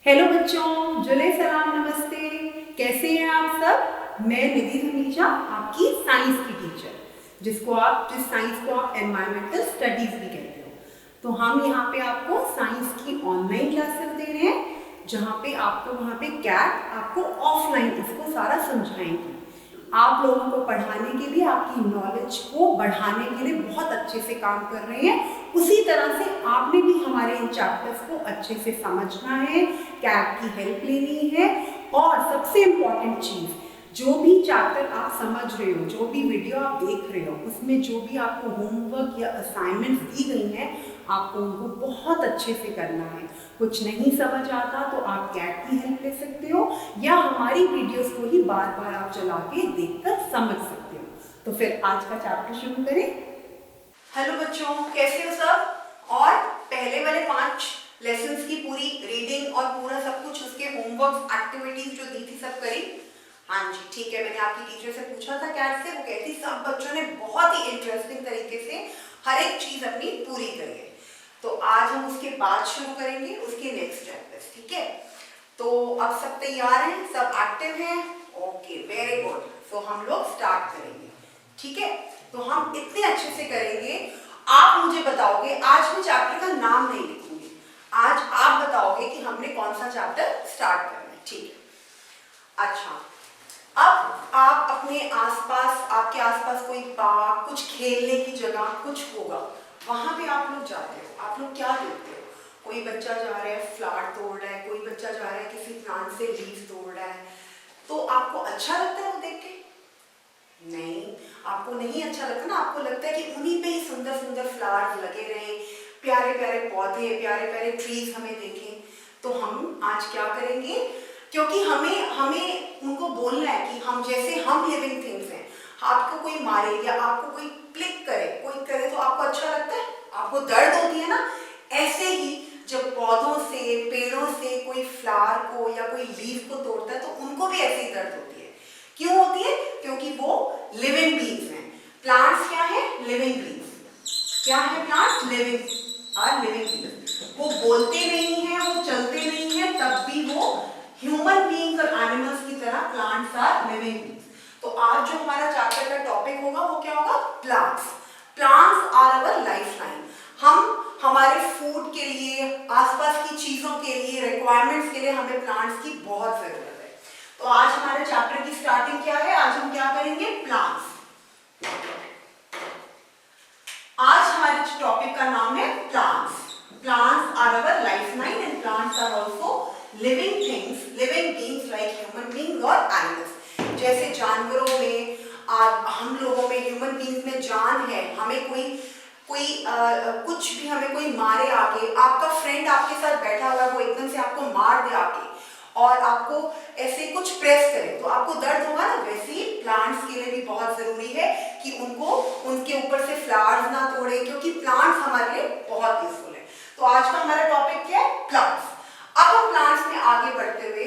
Hello बच्चों, जुले सलाम, नमस्ते। कैसे हैं आप सब? मैं निधि धमीजा, आपकी साइंस की टीचर, जिस साइंस को आप एनवायरमेंटल स्टडीज भी कहते हो। तो हम यहाँ पे आपको साइंस की ऑनलाइन क्लासेस दे रहे हैं, जहाँ पे आपको वहाँ पे कैट आपको ऑफलाइन इसको सारा समझाएंगे। आप लोगों को पढ़ाने के लिए, आपकी नॉलेज को बढ़ाने के लिए बहुत अच्छे से काम कर रहे हैं। उसी तरह से आपने भी हमारे इन चैप्टर्स को अच्छे से समझना है, कैट की हेल्प लेनी है। और सबसे इम्पॉर्टेंट चीज़, जो भी चैप्टर आप समझ रहे हो, जो भी वीडियो आप देख रहे हो, उसमें जो भी आपको होमवर्क या असाइनमेंट दी गई हैं, आपको उनको बहुत अच्छे से करना है। कुछ नहीं समझ आता तो आप कैट की हेल्प ले सकते हो, या हमारी वीडियोस को ही बार बार आप चला के देखकर समझ सकते हो। तो फिर आज का चैप्टर शुरू करें। हेलो बच्चों, कैसे हो सब? और पहले वाले 5 लेसन्स की पूरी रीडिंग और पूरा सब कुछ उसके होमवर्क एक्टिविटीज जो दी थी सब करी? हाँ जी, ठीक है। मैंने आपकी टीचर से पूछा था कैट से, वो कहती सब बच्चों ने बहुत ही इंटरेस्टिंग तरीके से हर एक चीज अपनी पूरी करी है। तो आज हम उसके बाद शुरू करेंगे उसके नेक्स्ट चैप्टर्स, ठीक है? तो अब सब तैयार हैं, सब एक्टिव हैं? Okay, very good. तो हम लोग स्टार्ट करेंगे, ठीक है? तो हम इतने अच्छे से करेंगे, आप मुझे बताओगे। आज मैं चैप्टर का नाम नहीं लिखूंगी, आज आप बताओगे कि हमने कौन सा चैप्टर स्टार्ट करना है, ठीक है? अच्छा, अब आप अपने आसपास, आपके आसपास कोई पार्क, कुछ खेलने की जगह कुछ होगा, वहां पे आप लोग जाते हो। आप लोग क्या देखते हो? कोई बच्चा जा रहा है फ्लावर तोड़ रहा है, कोई बच्चा जा रहा है किसी प्लांट से लीव तोड़ रहा है। तो आपको अच्छा लगता है वो देख के? नहीं, आपको नहीं अच्छा लगता ना। आपको लगता है कि उन्हीं पे ही सुंदर सुंदर फ्लावर्स लगे रहे, प्यारे प्यारे पौधे, प्यारे प्यारे ट्रीज हमें देखें। तो हम आज क्या करेंगे, क्योंकि हमें हमें उनको बोलना है कि हम जैसे हम लिविंग थिंग्स हैं। आपको कोई मारे या आपको कोई क्लिक करे, कोई करे तो आपको अच्छा लगता है? आपको दर्द होती है ना? ऐसे ही जब पौधों से, पेड़ों से कोई फ्लावर को या कोई लीफ को तोड़ता है तो उनको भी ऐसे ही दर्द होती है। क्यों होती है? क्योंकि वो लिविंग बीइंग्स हैं। प्लांट्स क्या है? Living beings. क्या है प्लांट्स? Living beings. वो बोलते नहीं है, वो चलते नहीं है, तब भी वो ह्यूमन बीइंग्स और एनिमल्स की तरह प्लांट्स आर लिविंग बीइंग्स। तो आज जो हमारा चैप्टर का टॉपिक होगा वो क्या होगा? Plants. Plants are our lifeline. हम हमारे फूड के लिए, आसपास की चीजों के लिए, रिक्वायरमेंट्स के लिए हमें प्लांट्स की बहुत जरूरत है। तो आज हमारे चैप्टर की स्टार्टिंग क्या है? आज हम क्या करेंगे? प्लांट्स। आज हमारे टॉपिक का नाम है plants. Plants are our lifeline and plants are also living things, living beings like human beings और एनिमल्स। जैसे जानवरों में, हम लोगों में, ह्यूमन बीइंग्स में जान है। हमें कोई कुछ भी, हमें कोई मारे आके, आपका फ्रेंड आपके साथ बैठा हुआ है, वो एकदम से आपको मार दे आके और आपको ऐसे कुछ प्रेस करे तो आपको दर्द होगा ना। वैसे ही प्लांट्स के लिए भी बहुत जरूरी है कि उनको, उनके ऊपर से फ्लावर्स ना तोड़े, क्योंकि प्लांट्स हमारे लिए बहुत यूजफुल है। तो आज का हमारा टॉपिक क्या है? प्लांट्स। अब हम प्लांट्स में आगे बढ़ते हुए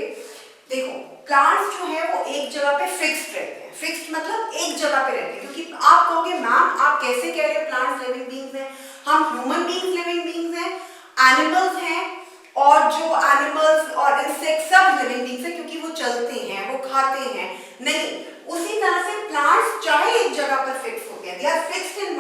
देखो, प्लांट्स जो है वो एक जगह पे फिक्स्ड रहते हैं। फिक्स्ड मतलब एक जगह पे रहते हैं। क्योंकि आप कहोगे मैम आप कैसे कह रहे हो प्लांट्स लिविंग बीइंग्स हैं? हम ह्यूमन बीइंग्स लिविंग बीइंग्स हैं, एनिमल्स हैं, और जो एनिमल्स और इंसेक्ट्स सब लिविंग बीइंग्स हैं, क्योंकि वो चलते हैं, वो खाते हैं। नहीं, उसी तरह से प्लांट्स चाहे एक जगह पर फिक्स होते हैं, they are fixed in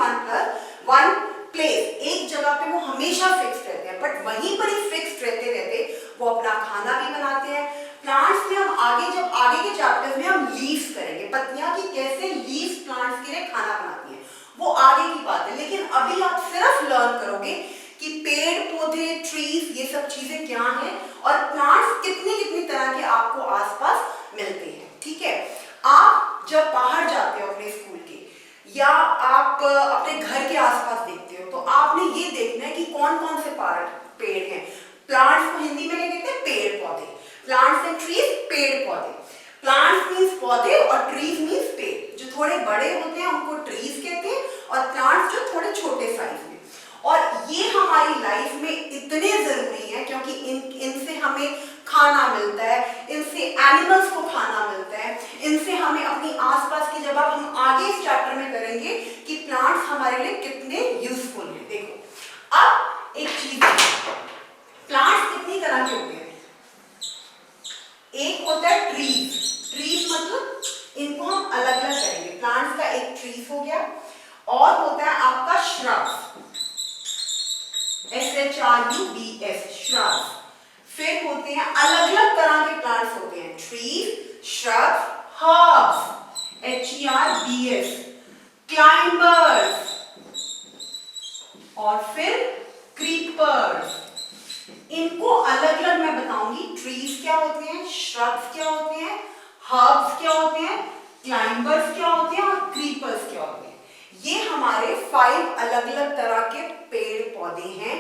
one place. एक जगह पे वो हमेशा फिक्स्ड रहते हैं, बट वहीं पर ही फिक्स्ड रहते रहते वो अपना खाना भी बनाते हैं। प्लांट्स में हम आगे, जब आगे के चैप्टर्स में हम लीव्स करेंगे, पत्तियां की कैसे लीव्स प्लांट्स के लिए खाना बनाती हैं, वो आगे की बात है। लेकिन अभी आप सिर्फ लर्न करोगे कि पेड़ पौधे, ट्रीज, ये सब चीजें क्या हैं और प्लांट्स कितनी कितनी तरह के आपको आसपास मिलते हैं, ठीक है? आप जब बाहर जाते हो अपने स्कूल के, या आप अपने घर के आसपास देखते हो, तो आपने ये देखना है कि कौन कौन से पेड़ हैं। प्लांट्स को हिंदी में क्या कहते हैं? पेड़ पौधे। प्लांट्स एंड ट्रीज, पेड़ पौधे। प्लांट्स मीन्स पौधे और ट्रीज मीन्स पेड़। जो थोड़े बड़े होते हैं उनको ट्रीज कहते हैं, और प्लांट्स जो थोड़े छोटे साइज में। और ये हमारी लाइफ में इतने जरूरी है, क्योंकि इनसे हमें खाना मिलता है, इनसे एनिमल्स को खाना मिलता है, इनसे हमें अपनी आसपास की, जब हम आगे इस चैप्टर में करेंगे कि प्लांट्स हमारे लिए कितने यूजफुल हैं। देखो, अब एक चीज, प्लांट्स कितनी तरह के होते हैं? एक होता है ट्रीज, ट्रीज मतलब इनको हम अलग अलग करेंगे, प्लांट्स का एक ट्रीज हो गया, और होता है आपका श्रब्स, SHRUBS, श्रब्स। फिर होते हैं अलग अलग तरह के प्लांट्स होते हैं, trees, shrubs, herbs, HERBS, climbers, और फिर क्रीपर्स। इनको अलग अलग मैं बताऊंगी, ट्रीज क्या होते हैं, श्रब्स क्या होते हैं, हर्ब्स क्या होते हैं, क्लाइंबर्स क्या होते हैं, और क्रीपर्स क्या होते हैं। ये हमारे 5 अलग अलग तरह के पेड़ पौधे हैं।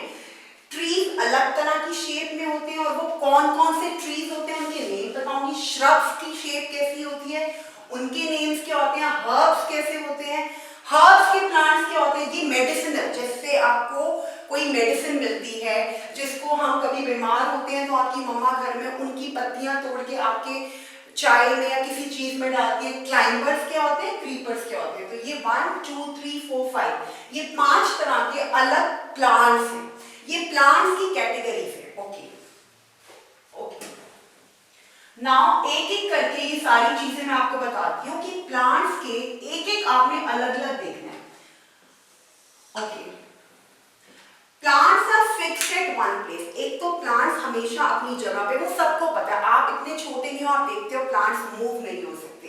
ट्रीज अलग तरह की शेप में होते हैं, और वो कौन कौन से ट्रीज होते हैं उनके नेम बताऊंगी। श्रब्स की शेप कैसी होती है, उनके नेम्स क्या होते हैं, हर्ब्स कैसे होते हैं, हर्ब्स के प्लांट्स क्या होते हैं, ये मेडिसिनल, जैसे आपको कोई मेडिसिन मिलती है, जिसको हम कभी बीमार होते हैं तो आपकी मम्मा घर में उनकी पत्तियां तोड़ के आपके चाय में या किसी चीज में डालती है। क्लाइंबर्स क्या होते हैं, क्रीपर्स क्या होते हैं। तो ये 1 2 3 4 5 ये 5 तरह के अलग प्लांट्स हैं, ये प्लांट्स की कैटेगरीज है। ओके ओके, नाउ एक एक करके ये सारी चीजें मैं आपको बताती हूँ कि प्लांट्स के एक एक आपने अलग अलग देखना है। Okay, plants are fixed at one place. एक तो प्लांट्स हमेशा अपनी जगह पे, वो सबको पता है, आप इतने छोटे नहीं हो, आप देखते हो प्लांट्स मूव नहीं हो सकते,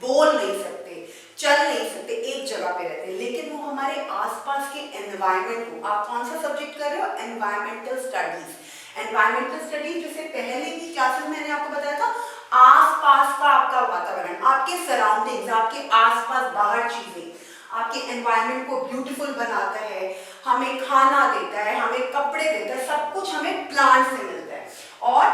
बोल नहीं सकते, चल नहीं सकते, एक जगह पे रहते हैं। लेकिन वो हमारे आसपास के एनवायरनमेंट को, आप कौन सा सब्जेक्ट कर रहे हो, एनवायरमेंटल स्टडीज। एनवायरमेंटल स्टडीज जैसे पहले की क्लासेस मैंने आपको बताया था, आसपास का आपका वातावरण, आपके सराउंडिंग्स, आपके आसपास बाहर चीजें आपके एनवायरनमेंट को ब्यूटीफुल बनाता है, हमें खाना देता है, हमें कपड़े देता है, सब कुछ हमें प्लांट से मिलता है। और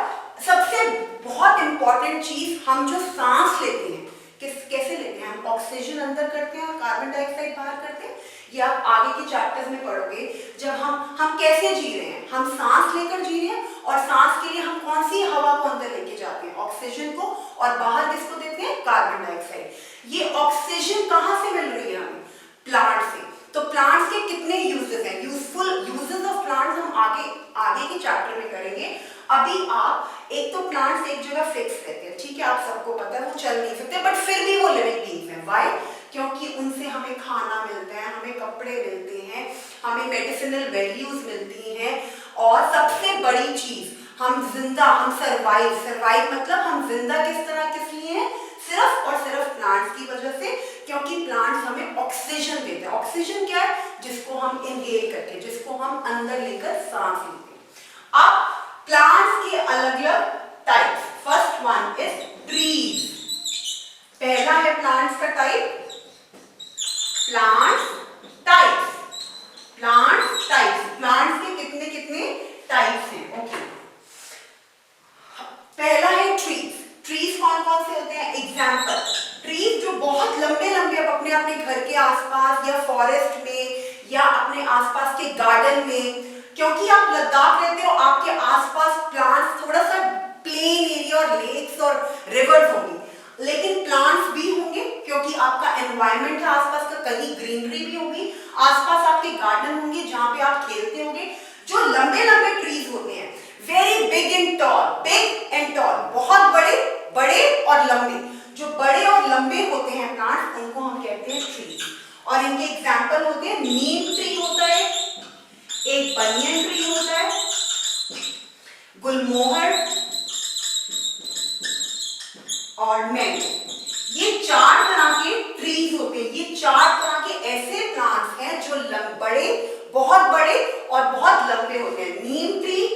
सबसे बहुत इंपॉर्टेंट चीज, हम जो सांस लेते हैं कैसे लेते हैं, हम ऑक्सीजन अंदर करते हैं और कार्बन डाइऑक्साइड बाहर करते हैं। ये आप आगे के चैप्टर्स में पढ़ोगे, जब हम कैसे जी रहे हैं, हम सांस लेकर जी रहे हैं, और सांस के लिए हम कौन सी हवा को अंदर लेके जाते हैं, ऑक्सीजन को, और बाहर किसको देते हैं, कार्बन डाइऑक्साइड। ये ऑक्सीजन कहां से मिल रही है हमें, प्लांट से। तो प्लांट्स के कितने यूजेस हैं, यूजफुल यूजेस ऑफ प्लांट्स हम आगे के चैप्टर में करेंगे। अभी आप एक तो प्लांट्स एक जगह फिक्स रहते हैं, ठीक है, आप सबको पता है वो चल नहीं सकते, बट फिर भी वो लिविंग बीइंग्स हैं। व्हाई? क्योंकि उनसे हमें खाना मिलता है, हमें कपड़े मिलते हैं, हमें मेडिसिनल वैल्यूज मिलती हैं, और सबसे बड़ी चीज, हम जिंदा, हम सर्वाइव मतलब हम जिंदा किस तरह किस लिए हैं, सिर्फ और सिर्फ प्लांट्स की वजह से, क्योंकि प्लांट्स हमें ऑक्सीजन देते हैं। ऑक्सीजन क्या है, जिसको हम इनहेल करते हैं, जिसको हम अंदर लेकर सांस लेते हैं। अब प्लांट्स के अलग अलग types, first one is trees. पहला है प्लांट्स का type, plants types, plants types, plants के कितने कितने टाइप्स हैं। ओके, पहला है ट्रीज। ट्रीज कौन कौन से होते हैं, एग्जाम्पल, ट्रीज जो बहुत लंबे लंबे अपने अपने घर के आसपास या फॉरेस्ट में या अपने आसपास के गार्डन में, क्योंकि आप लद्दाख रहते हो, आपके आसपास प्लांट्स थोड़ा सा प्लेन एरिया और लेक्स और रिवर्स होंगी, लेकिन प्लांट्स भी होंगे क्योंकि आपका एनवायरनमेंट है आसपास का, कहीं ग्रीनरी भी होगी, आसपास आपके गार्डन होंगे जहां पे आप खेलते होंगे। जो लंबे लंबे ट्रीज होते हैं, वेरी बिग एंड टॉल, बहुत बड़े बड़े और लंबे, जो बड़े और लंबे होते हैं प्लांट्स, उनको हम कहते हैं ट्रीज। और इनके एग्जाम्पल होते हैं, नीम ट्री होता है, एक बनियन ट्री होता है, गुलमोहर और मैंगो। ये 4 तरह के ट्रीज होते हैं। ये 4 तरह के ऐसे प्लांट्स हैं जो बड़े, बहुत बड़े और बहुत लंबे होते हैं। नीम ट्री,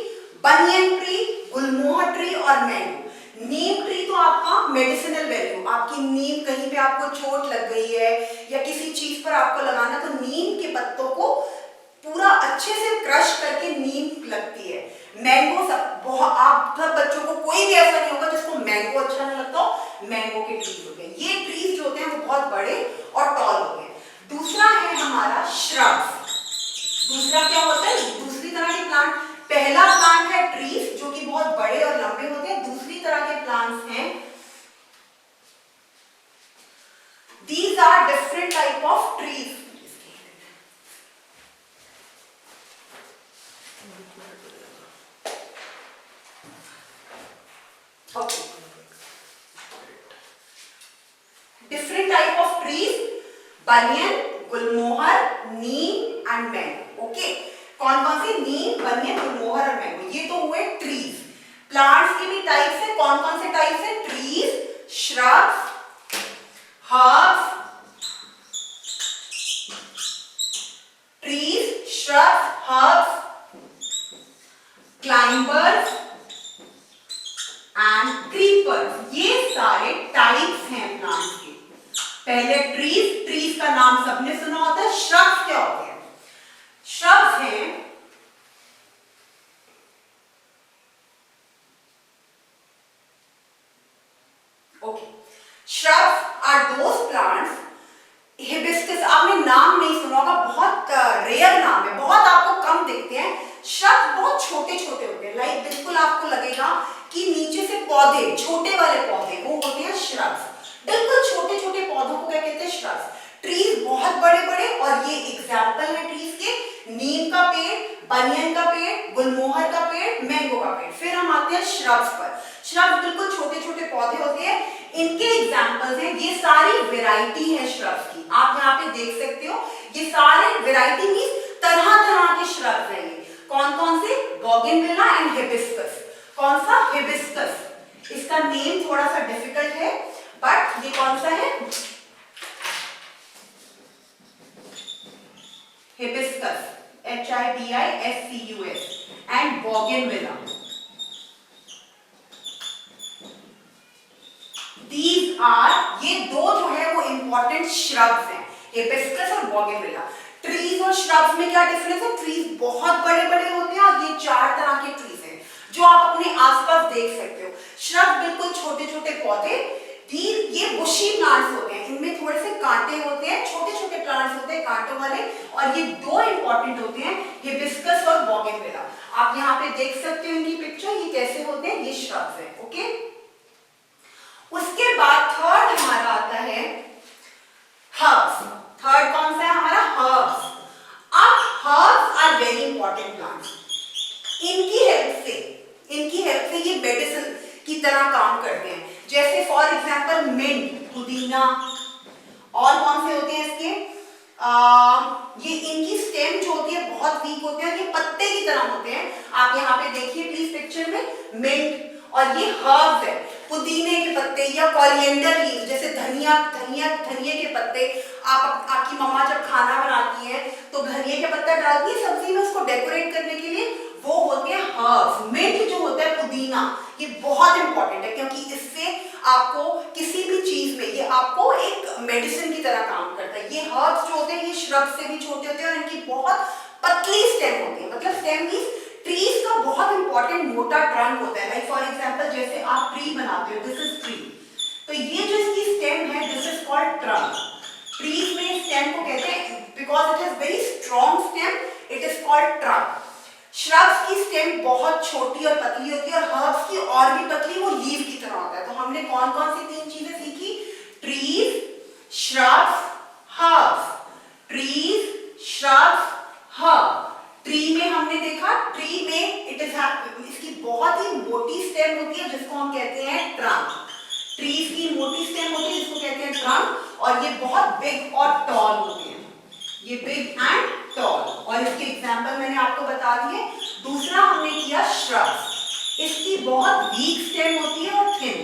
बनियन ट्री, गुलमोहर ट्री और मैंगो। नीम ट्री तो आपका मेडिसिनल वैल्यू, आपकी नीम कहीं पे आपको चोट लग गई है या किसी चीज पर आपको लगाना, तो नीम के पत्तों को पूरा अच्छे से क्रश करके नीम लगती है। मैंगो आप सब बच्चों को कोई भी ऐसा नहीं होगा जिसको मैंगो अच्छा नहीं लगता हो, मैंगो के ट्रीज होते हैं। ये ट्रीज जो होते हैं वो बहुत बड़े और टॉल होते हैं। दूसरा है हमारा श्रब्स। दूसरा क्या होता है, दूसरी तरह के प्लांट, पहला प्लांट है ट्रीज जो कि बहुत बड़े और लंबे होते हैं। दूसरी तरह के प्लांट्स हैं, these are different type of trees. Okay. different type of trees, banyan, Gulmohar, Neem and mango. Okay, कौन कौन से? नीम, बनियन, गुलमोहर और मैंगो. ये तो हुए ट्रीज. प्लांट्स के भी टाइप्स है. कौन कौन से टाइप्स है? Trees, shrubs, herbs, trees, shrubs, herbs, climbers and creepers. ये सारे टाइप्स हैं प्लांट्स के. पहले ट्रीज. ट्रीज का नाम सबने सुना होता है. श्रब्स क्या होते हैं? श्रब्स हैं okay. Shrubs are those plants. Hibiscus आपने नाम नहीं सुना होगा, बहुत रेयर नाम है, बहुत आपको कम दिखते हैं. श्रब्स बहुत छोटे छोटे होते हैं. लाइक बिल्कुल आपको लगेगा कि नीचे से पौधे, छोटे वाले पौधे, वो होते हैं श्रब्स. बिल्कुल छोटे छोटे पौधों को क्या कहते हैं? श्रब्स. ट्रीज बहुत बड़े बड़े, और ये एग्जाम्पल है ट्रीज के. नीम का पेड़, बनियन का पेड़, गुलमोहर का पेड़, मैंगो का पेड़. फिर हम आते हैं श्रब्स पर. श्रब्स बिल्कुल छोटे छोटे पौधे होते हैं. इनके एग्जाम्पल्स हैं. ये सारी वैरायटी है श्रब्स की. आप यहाँ पे देख सकते हो, ये सारे वैरायटी मींस तरह तरह के श्रब्स हैं. ये कौन कौन से? Bougainvillea and hibiscus. कौन सा? हिबिस्कस. इसका नेम थोड़ा सा डिफिकल्ट है, बट ये कौन सा है? Hibiscus, HIBISCUS and bougainvillea. These are, ये दो जो है वो इंपॉर्टेंट श्रब्स हैं, हिबिस्कस और बोगनविला. ट्रीज और श्रब्स में क्या डिफरेंस है? ट्रीज बहुत बड़े बड़े होते हैं, और ये चार तरह के ट्रीज हैं जो आप अपने आसपास देख सकते हो. श्रब बिल्कुल छोटे छोटे पौधे. ये बुशी प्लांट्स होते हैं. इनमें थोड़े से कांटे होते हैं, छोटे छोटे प्लांट्स होते हैं कांटों वाले. और ये दो इंपॉर्टेंट होते हैं, हिबिस्कस और बोगनविला. आप यहाँ पे देख सकते हो इनकी पिक्चर. ये कैसे होते हैं? ये श्रब्स हैं. ओके, उसके बाद थर्ड हमारा आता है हर्ब्स. थर्ड कौन सा है हमारा? हर्ब्स. अब herbs are very important plants. इनकी हेल्प से ये मेडिसिन की तरह काम करते हैं. जैसे फॉर एग्जांपल मिंट, पुदीना. और कौन से होते हैं इसके? ये इनकी स्टेम जो होती है बहुत वीक होते हैं. ये पत्ते की तरह होते हैं. आप यहाँ पे देखिए प्लीज पिक्चर में, मिंट. और ये हर्ब्स है, पुदीने के पत्ते या कोरिएंडर लीव्स, जैसे धनिया के पत्ते. आपकी मम्मा जब खाना बनाती है तो धनिया के पत्ता डालती है सब्जी में उसको डेकोरेट करने के लिए. वो होते हैं हर्ब्स. मिंट जो होता है, पुदीना, ये बहुत इंपॉर्टेंट है क्योंकि इससे आपको किसी भी चीज में ये आपको एक मेडिसिन की तरह काम करता है. ये हर्ब्स जो होते हैं ये श्रब से भी छोटे होते हैं और इनकी बहुत पतली स्टेम होती है. मतलब स्टेम मींस ट्रीज का बहुत इंपॉर्टेंट मोटा ट्रंक होता है. लाइक फॉर एग्जांपल जैसे आप ट्री बनाते हो, दिस इज ट्री. तो ये जो इसकी स्टेम है, this is called trunk. Trees में स्टेम को कहते हैं because it has very strong stem, it is called trunk. Shrubs की स्टेम बहुत छोटी और पतली होती है और हर्ब्स की और भी पतली, वो लीव की तरह होता है. तो हमने कौन कौन सी तीन चीजें सीखी? Trees, shrubs, herbs. Trees, shrubs, herb. Tree में हमने देखा, ट्री में इट इज इसकी बहुत ही मोटी स्टेम होती है जिसको हम कहते हैं ट्रंक. ट्रीज की मोटी स्टेम होती है जिसको कहते हैं ट्रंक. और ये बहुत बिग और टॉल होते हैं. ये बिग एंड टॉल. और इसके एग्जांपल मैंने आपको बता दिए. दूसरा हमने किया श्रब्स. इसकी बहुत वीक स्टेम होती है और थिन.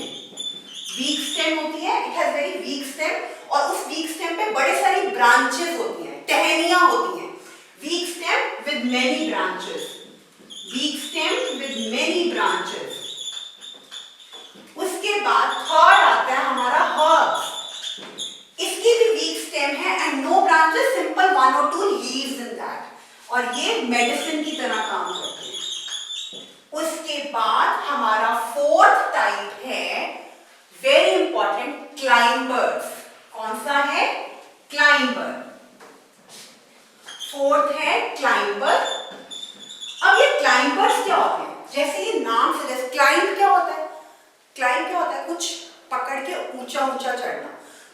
वीक स्टेम होती है, it has very weak stem. और उस वीक स्टेम पे बड़े सारी ब्रांचेस होती हैं, टहनियां होती हैं. Weak stem with many branches. Weak stem with many branches. उसके बाद थर्ड आता है हमारा herbs. इसकी भी weak stem है and no branches, simple 1 or 2 leaves in that. और ये मेडिसिन की तरह काम करते हैं. उसके बाद हमारा फोर्थ टाइप है वेरी इंपॉर्टेंट, क्लाइंबर्स. कौन सा है? क्लाइंबर. फोर्थ है क्लाइंबर. अब ये क्लाइंबर्स क्या होते हैं? जैसे ये नाम से, जैसे क्लाइंब क्या होता है? क्लाइंब क्या होता है? कुछ पकड़ के ऊंचा ऊंचा चढ़ना.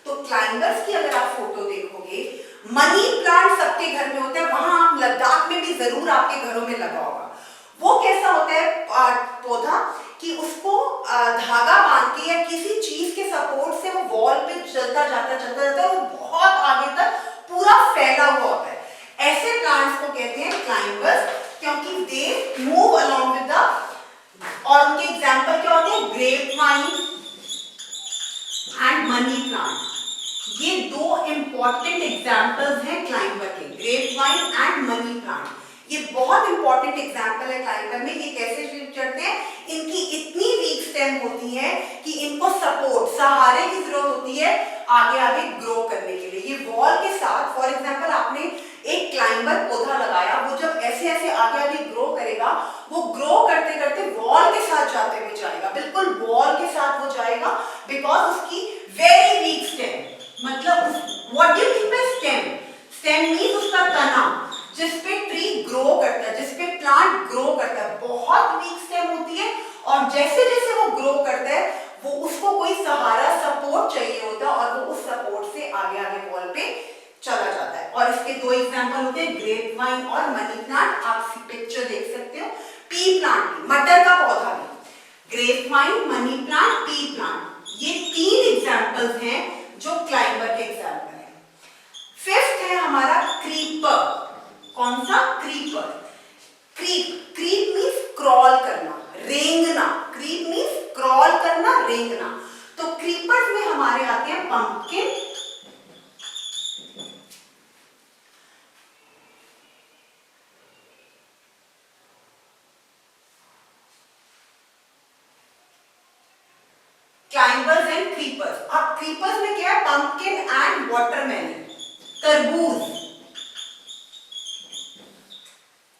तो क्लाइंबर्स की अगर आप फोटो देखोगे, मनी प्लांट सबके घर में होता है. वहां आप लद्दाख में भी जरूर आपके घरों में लगा होगा. वो कैसा होता है पौधा कि उसको धागा बांध के या किसी चीज के सपोर्ट से वो वॉल पे चलता जाता ये दो इंपॉर्टेंट एग्जाम्पल्स हैं क्लाइंबर के, grape vine and money plant. ये बहुत इंपॉर्टेंट एग्जाम्पल है क्लाइंबर में। ये कैसे चढ़ते हैं, इनकी इतनी वीक स्टेम होती है कि इनको सपोर्ट, सहारे की जरूरत होती है आगे आगे ग्रो करने के लिए। ये वॉल के साथ, फॉर एग्जाम्पल आपने एक क्लाइंबर पौधा लगाया, वो जब ऐसे ऐसे आगे आगे ग्रो करेगा, वो ग्रो करते करते वॉल के साथ जाते हुए जाएगा, बिल्कुल वॉल के साथ वो जाएगा, बिकॉज उसकी वेरी वीक स्टेम, मतलब what do you mean by stem? Stem means उसका तना, जिसपे ट्री ग्रो करता है, जिसपे प्लांट ग्रो करता है, बहुत वीक स्टेम होती है। और जैसे जैसे वो ग्रो करता है, वो उसको कोई सहारा, सपोर्ट चाहिए होता है, और वो उस सपोर्ट से आगे आगे वॉल पे चला जाता है। और इसके दो एग्जांपल होते हैं, ग्रेप वाइन और मनी प्लांट। आप पिक्चर देख सकते हो, पी प्लांट भी, मटर का पौधा भी, grape vine, money plant, pea plant, ये तीन एग्जांपल्स हैं जो क्लाइंबर के एग्जांपल हैं। फिफ्थ है हमारा क्रीपर। कौन सा? Creeper. Creep, creep means crawl करना, रेंगना। क्रीप मींस क्रॉल करना, रेंगना। तो क्रीपर्स में हमारे आते हैं पंपकिन, क्लाइंबर्स एंड क्रीपर्स। अब क्रीपर्स में क्या है? पंपकिन एंड वाटरमेलन, तरबूज।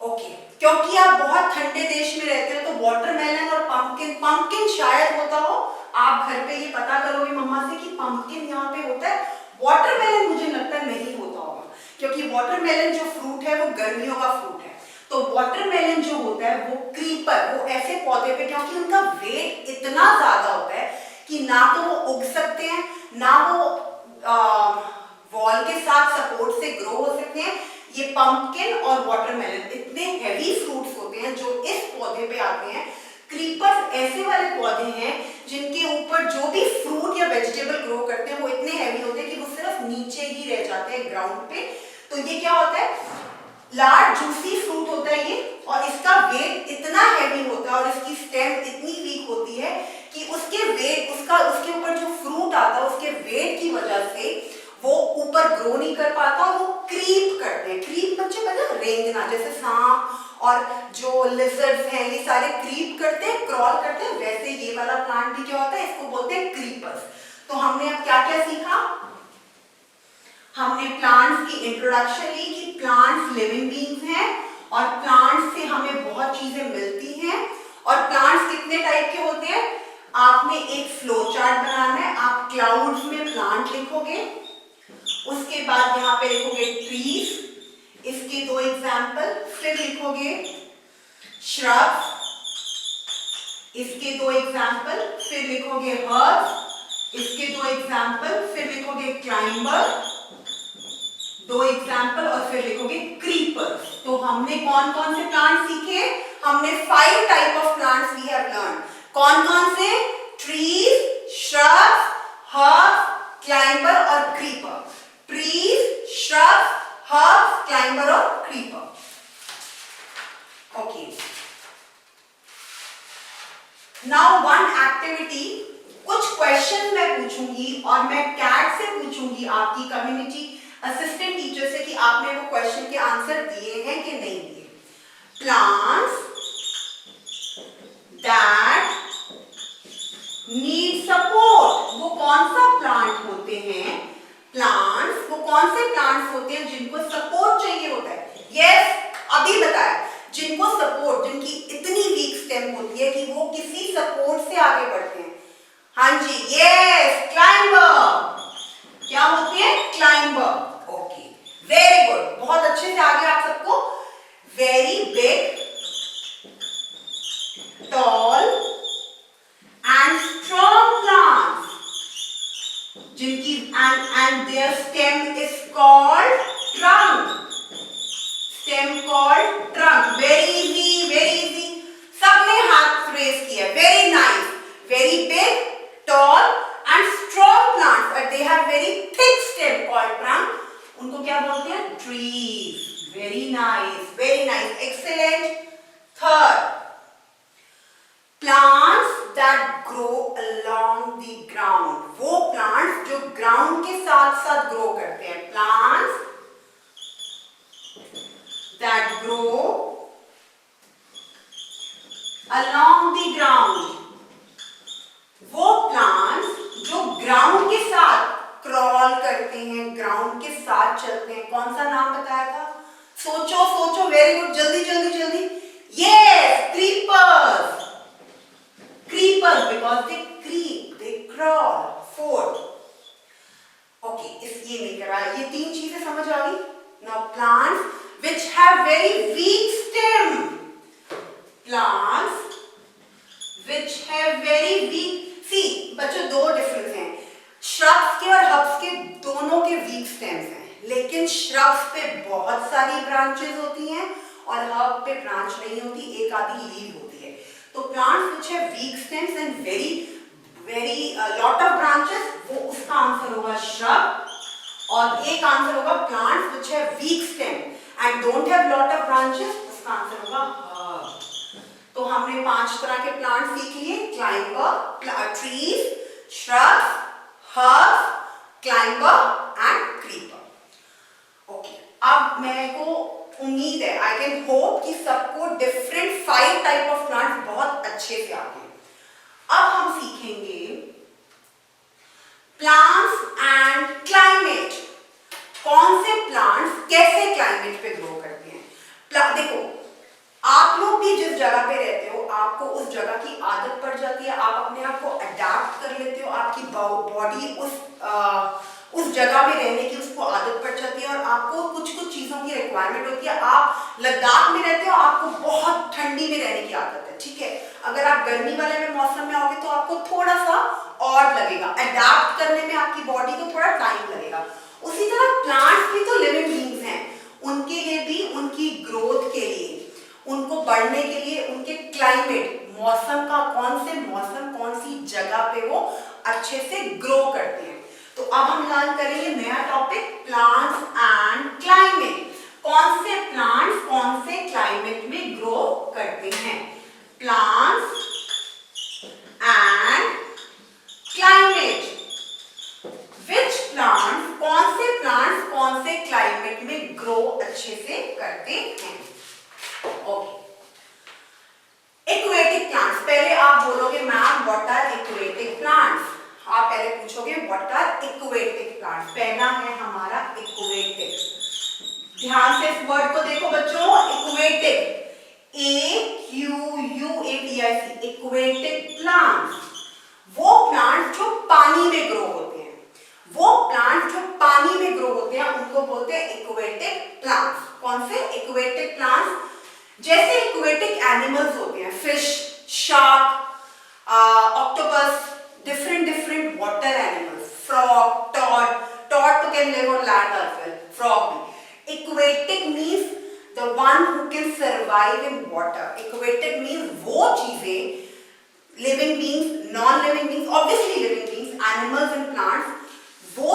ओके, क्योंकि आप बहुत ठंडे देश में रहते हो तो वाटरमेलन और पंपकिन, पंपकिन शायद होता हो, आप घर पे ये पता करोगे मम्मा से कि पंपकिन यहाँ पे होता है। वाटरमेलन मुझे लगता है नहीं होता होगा, क्योंकि वाटरमेलन जो फ्रूट है वो गर्मियों का फ्रूट है। तो वाटरमेलन जो होता है वो क्रीपर, वो ऐसे पौधे पे, क्योंकि उनका वेट इतना ज्यादा होता है कि ना तो वो उग सकते हैं, ना वो वॉल के साथ सपोर्ट से ग्रो हो सकते हैं। ये पंपकिन और वाटरमेलन इतने हैवी फ्रूट्स होते हैं जो इस पौधे पे आते हैं। क्रीपर्स ऐसे वाले पौधे हैं जिनके ऊपर जो भी फ्रूट या वेजिटेबल ग्रो करते हैं वो इतने हैवी होते हैं कि वो सिर्फ नीचे ही रह जाते हैं ग्राउंड पे। तो ये क्या होता है? लार्ज जूसी फ्रूट होता है ये, और इसका वेट इतना हैवी होता है और इसकी स्टेम इतनी वीक होती है कि उसके वेट, उसके ऊपर जो फ्रूट आता है उसके वेट की वजह से वो ऊपर ग्रो नहीं कर पाता और वो क्रीप करते हैं। क्रीप बच्चे मतलब रेंगना, जैसे सांप और जो लिजर्ड्स हैं ये सारे क्रीप करते हैं, क्रॉल करते हैं, वैसे ये वाला प्लांट भी क्या होता है, इसको बोलते हैं क्रीपर्स। तो हमने अब क्या क्या सीखा? हमने प्लांट्स की इंट्रोडक्शन ली कि प्लांट्स लिविंग बीइंग्स हैं और प्लांट्स से हमें बहुत चीजें मिलती हैं। और प्लांट्स कितने टाइप के होते हैं? आपने एक फ्लो चार्ट बनाना है। आप क्लाउड्स में प्लांट लिखोगे, उसके बाद यहाँ पे लिखोगे ट्रीज, इसके दो एग्जाम्पल, फिर लिखोगे श्रब्स, इसके दो एग्जाम्पल, फिर लिखोगे हर्ब्स, इसके दो एग्जाम्पल, फिर लिखोगे क्लाइंबर, दो एग्जाम्पल, और फिर लिखोगे क्रीपर्स। तो हमने कौन कौन से प्लांट सीखे? हमने 5 type of plants we have learn. कौन कौन से? ट्रीज, श्रब्स, हर्ब्स, क्लाइंबर और creeper. Trees, shrubs, herbs, climber और creeper. Okay, now one activity, कुछ क्वेश्चन मैं पूछूंगी और मैं कैट से पूछूंगी, आपकी कम्युनिटी असिस्टेंट टीचर से, कि आपने वो क्वेश्चन के आंसर दिए हैं कि नहीं दिए। प्लांट्स दैट नीड सपोर्ट, वो कौन सा प्लांट होते हैं? प्लांट्स, वो कौन से प्लांट्स होते हैं जिनको सपोर्ट चाहिए होता है? यस, अभी बताया, जिनको सपोर्ट, जिनकी इतनी वीक स्टेम होती है कि वो किसी सपोर्ट से आगे बढ़ते हैं। हाँ जी, यस, क्लाइंबर। क्या होते हैं? क्लाइंबर। ओके, वेरी गुड, बहुत अच्छे से आगे आप सबको। Very big, tall and strong plants, जिनकी and their stem is called trunk. Stem called trunk. Very easy, very easy. सबने हाथ रेज किया, very nice. Very big, tall and strong plants, but they have very thick stem called trunk. उनको क्या बोलते हैं? Trees. Very nice, very nice, excellent. Third, plants that grow along the ground, वो plants जो ground के साथ साथ grow करते हैं, plants that grow along the ground, वो plants जो ground के साथ क्रॉल करते हैं, ग्राउंड के साथ चलते हैं। कौन सा नाम बताया था? सोचो सोचो, वेरी गुड, जल्दी जल्दी जल्दी। Yes, creepers. Creepers because they creep, they crawl. Fourth, okay, इस ये नहीं करवाया, ये तीन चीजें समझ आ गई। Now plants which have very weak stem, plants which have very weak, see बच्चों दो डिफरेंस हैं, श्रब्स के और हर्ब्स के दोनों के वीक स्टेम्स हैं, लेकिन श्रब्स पे बहुत सारी ब्रांचेस होती हैं और हर्ब पे ब्रांच नहीं होती, एक आधी लीव होती है। तो plants which have week stems and very very lot of branches, वो उसका आंसर होगा श्रब। और एक आंसर होगा plants which have week stem and don't have lot of branches, उसका आंसर होगा हर्ब। तो हमने 5 तरह के प्लांट सीख लिए, climber, trees, shrubs, herbs, climber and creeper. Okay. अब मेरे को उम्मीद है, I can hope कि सबको different 5 type of plants बहुत अच्छे से आते हैं। अब हम सीखेंगे plants and climate। कौन से plants कैसे climate पे grow करते हैं? देखो, आप लोग भी जिस जगह पे रहते हो, आपको उस जगह की आदत पड़ जाती है, आप अपने आप को अडेप्ट कर लेते हो, आपकी बॉडी उस जगह में रहने की उसको आदत पड़ जाती है और आपको कुछ कुछ चीज़ों की रिक्वायरमेंट होती है। आप लद्दाख में रहते हो, आपको बहुत ठंडी में रहने की आदत है, ठीक है। अगर आप गर्मी वाले में मौसम में आओगे तो आपको थोड़ा सा और लगेगा, अडेप्ट करने में आपकी बॉडी को थोड़ा टाइम लगेगा। उसी तरह प्लांट्स भी तो लिविंग बीइंग्स हैं, उनके लिए भी उनकी ग्रोथ के लिए, उनको बढ़ने के लिए उनके क्लाइमेट, मौसम का कौन से मौसम कौन सी जगह पे वो अच्छे से ग्रो करते हैं। तो अब हम लर्न करेंगे नया टॉपिक, प्लांट्स एंड क्लाइमेट। कौन से प्लांट्स कौन से क्लाइमेट में ग्रो करते हैं, plants and climate. Which plants, कौन से क्लाइमेट में ग्रो अच्छे से करते हैं। Okay, aquatic plants. पहले आप बोलोगे ma'am what are aquatic plants, आप पहले पूछोगे व्हाट आर एक्वेटिक प्लांट्स। पहला है हमारा एक्वेटिक, ध्यान से इस वर्ड को देखो बच्चों, एक्वेटिक, AQUATIC, एक्वेटिक प्लांट्स। वो प्लांट्स जो पानी में ग्रो होते हैं, वो प्लांट्स जो पानी में ग्रो होते हैं उनको बोलते हैं एक्वेटिक प्लांट्स। कौन से एक्वेटिक प्लांट्स? जैसे एक्वेटिक एनिमल्स होते हैं, fish, shark, octopus, different water animals, frog, toad तो can live on land as well, frog भी। Aquatic means the one who can survive in water. Aquatic means वो चीजें, living beings, non living beings, obviously living beings, animals and plants, वो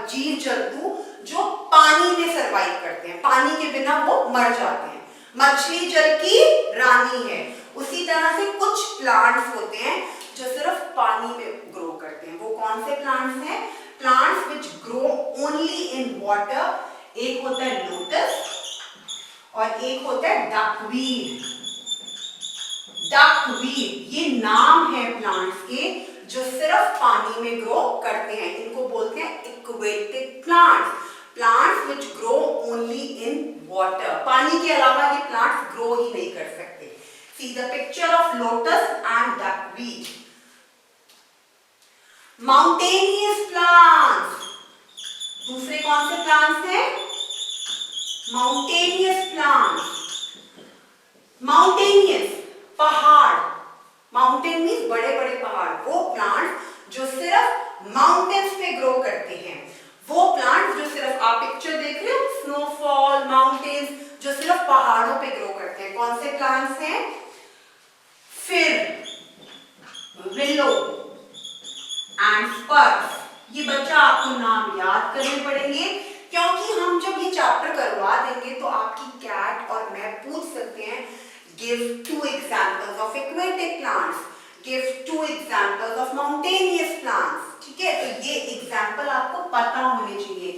जीव जंतु जो पानी में सरवाइव करते हैं, पानी के बिना वो मर जाते हैं। मछली जल की रानी है, उसी तरह से कुछ प्लांट्स होते हैं जो सिर्फ पानी में ग्रो करते हैं। वो कौन से प्लांट्स हैं? Plants which grow only in water. एक होता है लोटस और एक होता है डकवीड। डकवीड ये नाम है प्लांट्स के जो सिर्फ पानी में ग्रो करते हैं, इनको बोलते हैं aquatic plants. Plants which grow only in water, पानी के अलावा ये प्लांट्स ग्रो ही नहीं कर सकते। See the picture of lotus and duckweed. Mountainous plants, दूसरे कौन से प्लांट्स हैं? Mountainous plants. माउंटेनियस पहाड़, माउंटेन मींस बड़े बड़े पहाड़, वो प्लांट्स जो सिर्फ माउंटेन्स पे ग्रो करते हैं, वो प्लांट्स जो सिर्फ, आप पिक्चर देख रहे हो, स्नोफॉल, माउंटेन्स जो सिर्फ पहाड़ों पे ग्रो करते हैं, कौन से प्लांट्स हैं? फिर विलो एंड स्पर्स। ये बच्चा आपको नाम याद करने पड़ेंगे क्योंकि हम जब ये चैप्टर करवा देंगे तो आपकी कैट और मैं पूछ सकते हैं give 2 examples of aquatic plants, give 2 examples of mountainous plants. ठीक है, तो ये एग्जाम्पल आपको पता होने चाहिए।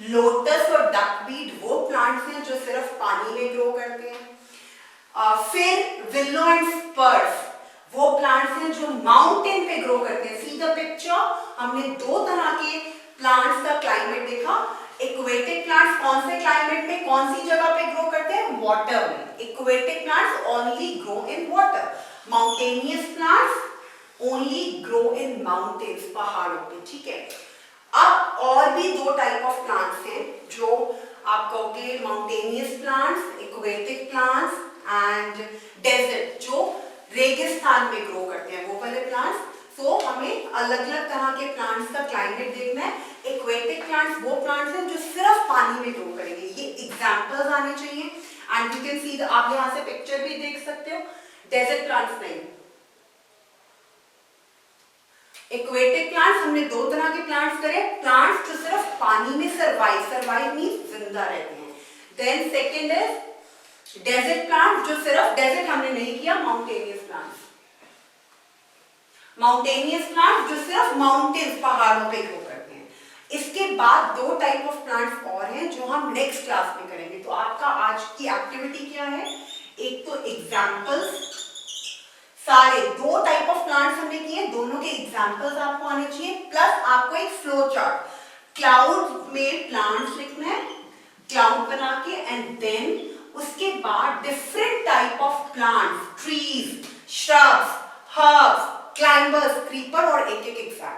लोटस और डकवीड वो प्लांट्स हैं जो सिर्फ पानी में ग्रो करते हैं। फिर विलो एंड स्पर्स वो प्लांट्स हैं जो माउंटेन पे ग्रो करते हैं। सी द पिक्चर, हमने 2 तरह के प्लांट्स का क्लाइमेट देखा। एक्वेटिक प्लांट्स कौन से क्लाइमेट में कौन सी जगह पे ग्रो करते हैं? वाटर में। Aquatic plants only grow in water. Mountainous plants only grow in mountains, पहाड़ों पे। ठीक है, अब और भी 2 टाइप ऑफ प्लांट्स हैं जो आप कहोगे mountainous plants, aquatic plants and desert, जो रेगिस्तान में ग्रो करते हैं वो वाले प्लांट्स। सो हमें अलग अलग तरह के प्लांट्स का क्लाइमेट देखना है। एक्वेटिक प्लांट्स वो प्लांट्स हैं जो सिर्फ पानी में ग्रो करेंगे। ये एग्जांपल्स आने चाहिए एंड यू कैन सी, आप यहाँ से पिक्चर भी देख सकते हो। डेजर्ट प्लांट्स नहीं, एक्वेटिक प्लांट्स हमने 2 तरह के प्लांट्स करे। प्लांट्स जो सिर्फ पानी में सर्वाइव मींस जिंदा रहते हैं। Then second is desert plants, जो सिर्फ डेजर्ट हमने नहीं किया, माउंटेनियस प्लांट्स। माउंटेनियस प्लांट्स जो सिर्फ माउंटेन्स, पहाड़ों पे ग्रो करते हैं। इसके बाद 2 टाइप ऑफ प्लांट्स और हैं जो हम नेक्स्ट क्लास में करेंगे। तो आपका आज की एक्टिविटी क्या है? एक तो एग्जांपल्स, सारे 2 टाइप ऑफ प्लांट्स हमने किए, दोनों के एग्जांपल्स आपको आने चाहिए, प्लस आपको एक फ्लो चार्ट, क्लाउड में प्लांट्स लिखना है, क्लाउड बना के, एंड देन उसके बाद different type of plants, trees, shrubs, herbs, climbers, creeper और एक एग्जाम्पल।